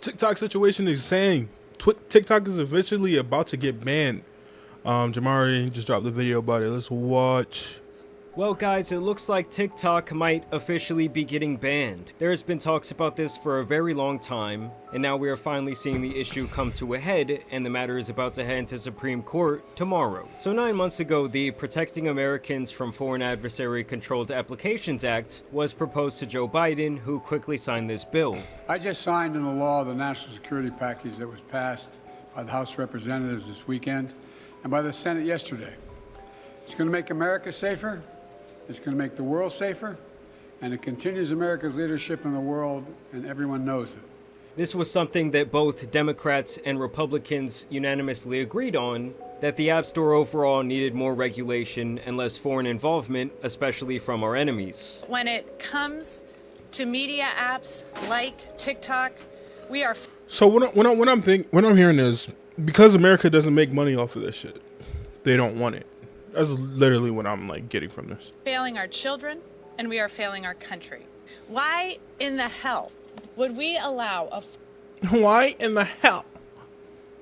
TikTok situation is saying TikTok is officially about to get banned. Jamari just dropped the video about it. Let's watch. Well guys, it looks like TikTok might officially be getting banned. There has been talks about this for a very long time, and now we are finally seeing the issue come to a head, and the matter is about to head to Supreme Court tomorrow. So 9 months ago, the Protecting Americans from Foreign Adversary Controlled Applications Act was proposed to Joe Biden, who quickly signed this bill. I just signed into law the national security package that was passed by the House of Representatives this weekend and by the Senate yesterday. It's going to make America safer. It's going to make the world safer, and it continues America's leadership in the world, and everyone knows it. This was something that both Democrats and Republicans unanimously agreed on, that the App Store overall needed more regulation and less foreign involvement, especially from our enemies. When it comes to media apps like TikTok, we are... So when I'm hearing is, because America doesn't make money off of this shit, they don't want it. That's literally what I'm like getting from this. Failing our children, and we are failing our country. Why in the hell would we allow a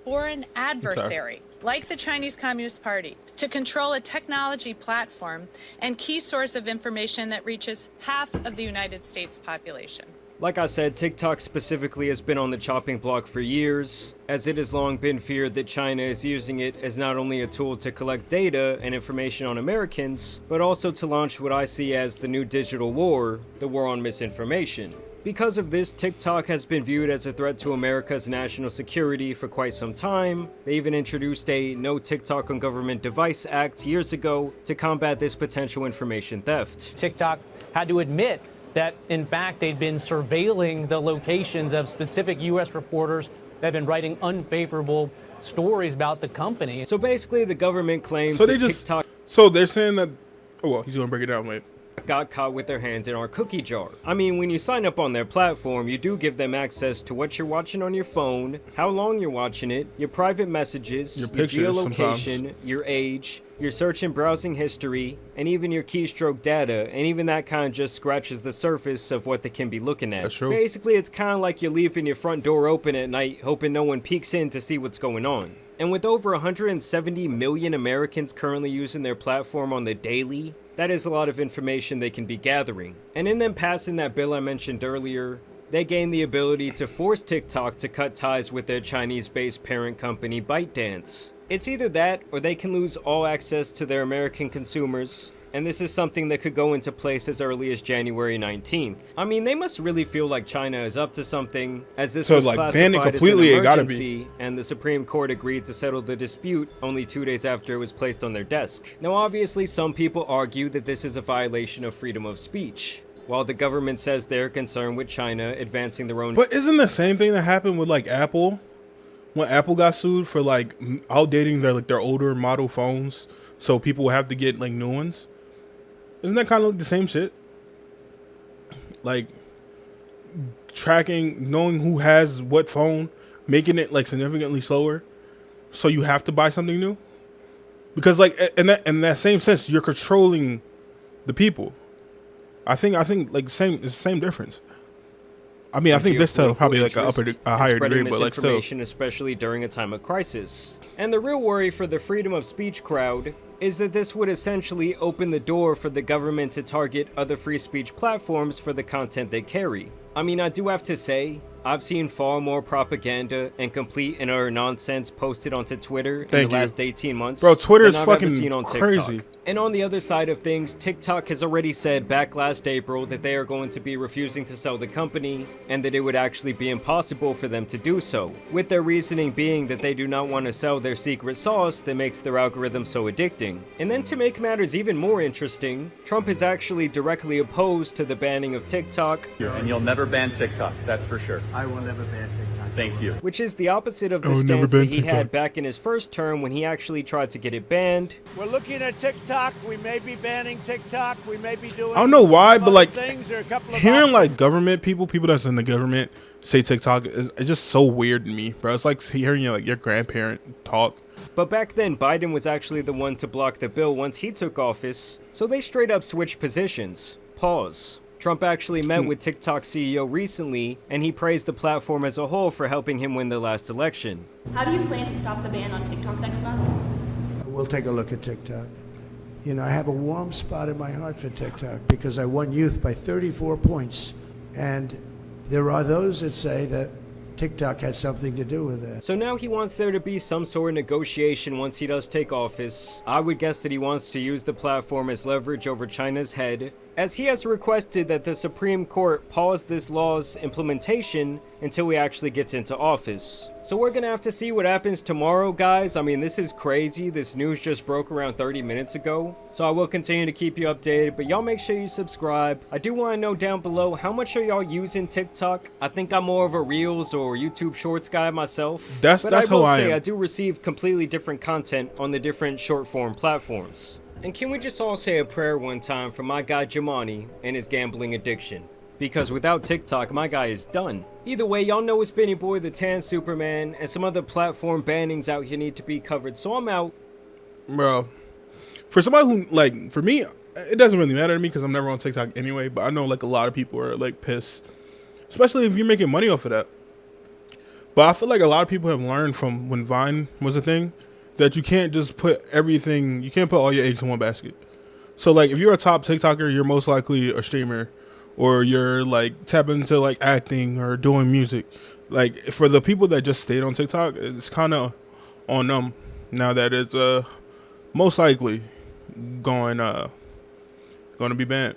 foreign adversary like the Chinese Communist Party to control a technology platform and key source of information that reaches half of the United States population? Like I said, TikTok specifically has been on the chopping block for years, as it has long been feared that China is using it as not only a tool to collect data and information on Americans, but also to launch what I see as the new digital war, the war on misinformation. Because of this, TikTok has been viewed as a threat to America's national security for quite some time. They even introduced a No TikTok on Government Device Act years ago to combat this potential information theft. TikTok had to admit that, in fact, they'd been surveilling the locations of specific U.S. reporters that have been writing unfavorable stories about the company. So basically, the government claims So that they just TikTok... So they're saying that... Oh, well, he's going to break it down, mate. got caught with their hands in our cookie jar. I mean, when you sign up on their platform, you do give them access to what you're watching on your phone, how long you're watching it, your private messages, your pictures, geolocation, sometimes. your age, your search and browsing history, and even your keystroke data, and even that kind of just scratches the surface of what they can be looking at. That's true. Basically, it's kind of like you're leaving your front door open at night, hoping no one peeks in to see what's going on. And with over 170 million Americans currently using their platform on the daily, that is a lot of information they can be gathering. And in them passing that bill I mentioned earlier, they gain the ability to force TikTok to cut ties with their Chinese-based parent company ByteDance. It's either that, or they can lose all access to their American consumers, and this is something that could go into place as early as January 19th. I mean, they must really feel like China is up to something, as this was classified as an emergency, and the Supreme Court agreed to settle the dispute only 2 days after it was placed on their desk. Now, obviously, some people argue that this is a violation of freedom of speech, while the government says they're concerned with China advancing their own... But isn't the same thing that happened with, like, Apple? When Apple got sued for, like, outdating their older model phones, so people have to get, like, new ones? Isn't that kind of like the same shit? Like, tracking, knowing who has what phone, making it, like, significantly slower, so you have to buy something new? Because, like, in that same sense, you're controlling the people. I think like it's the same difference. I mean, I think this to probably like a higher degree, but like still, especially during a time of crisis. And the real worry for the freedom of speech crowd is that this would essentially open the door for the government to target other free speech platforms for the content they carry. I mean, I do have to say, I've seen far more propaganda and complete and utter nonsense posted onto Twitter in the last 18 months. Bro, Twitter is than I've fucking ever seen on crazy. TikTok. And on the other side of things, TikTok has already said back last April that they are going to be refusing to sell the company, and that it would actually be impossible for them to do so, with their reasoning being that they do not want to sell their secret sauce that makes their algorithm so addicting. And then to make matters even more interesting, Trump is actually directly opposed to the banning of TikTok. And you'll never ban TikTok, that's for sure. I will never ban TikTok. Thank you. Which is the opposite of the stance that he had back in his first term when he actually tried to get it banned. We're looking at TikTok. We may be banning TikTok. We may be doing... I don't know why, but like hearing of like government people that's in the government say TikTok is it's just so weird to me, bro. It's like hearing your grandparent talk. But back then, Biden was actually the one to block the bill once he took office, so they straight up switched positions. Pause. Trump actually met with TikTok CEO recently, and he praised the platform as a whole for helping him win the last election. How do you plan to stop the ban on TikTok next month? We'll take a look at TikTok. You know, I have a warm spot in my heart for TikTok because I won youth by 34 points. And there are those that say that TikTok had something to do with it. So now he wants there to be some sort of negotiation once he does take office. I would guess that he wants to use the platform as leverage over China's head, as he has requested that the Supreme Court pause this law's implementation until he actually gets into office. So we're gonna have to see what happens tomorrow, guys. I mean, this is crazy. This news just broke around 30 minutes ago. So I will continue to keep you updated, but y'all make sure you subscribe. I do want to know down below, how much are y'all using TikTok? I think I'm more of a Reels or YouTube Shorts guy myself. That's how I am. I do receive completely different content on the different short form platforms. And can we just all say a prayer one time for my guy Jamani and his gambling addiction? Because without TikTok, my guy is done. Either way, y'all know it's been your boy, the Tan Superman, and some other platform bannings out here need to be covered, so I'm out. Bro, for somebody who, like, for me, it doesn't really matter to me because I'm never on TikTok anyway, but I know, like, a lot of people are, like, pissed, especially if you're making money off of that. But I feel like a lot of people have learned from when Vine was a thing that you can't just put everything, you can't put all your eggs in one basket. So, like, if you're a top TikToker, you're most likely a streamer, or you're, like, tapping into, like, acting or doing music. Like, for the people that just stayed on TikTok, it's kind of on them now that it's most likely going to be banned.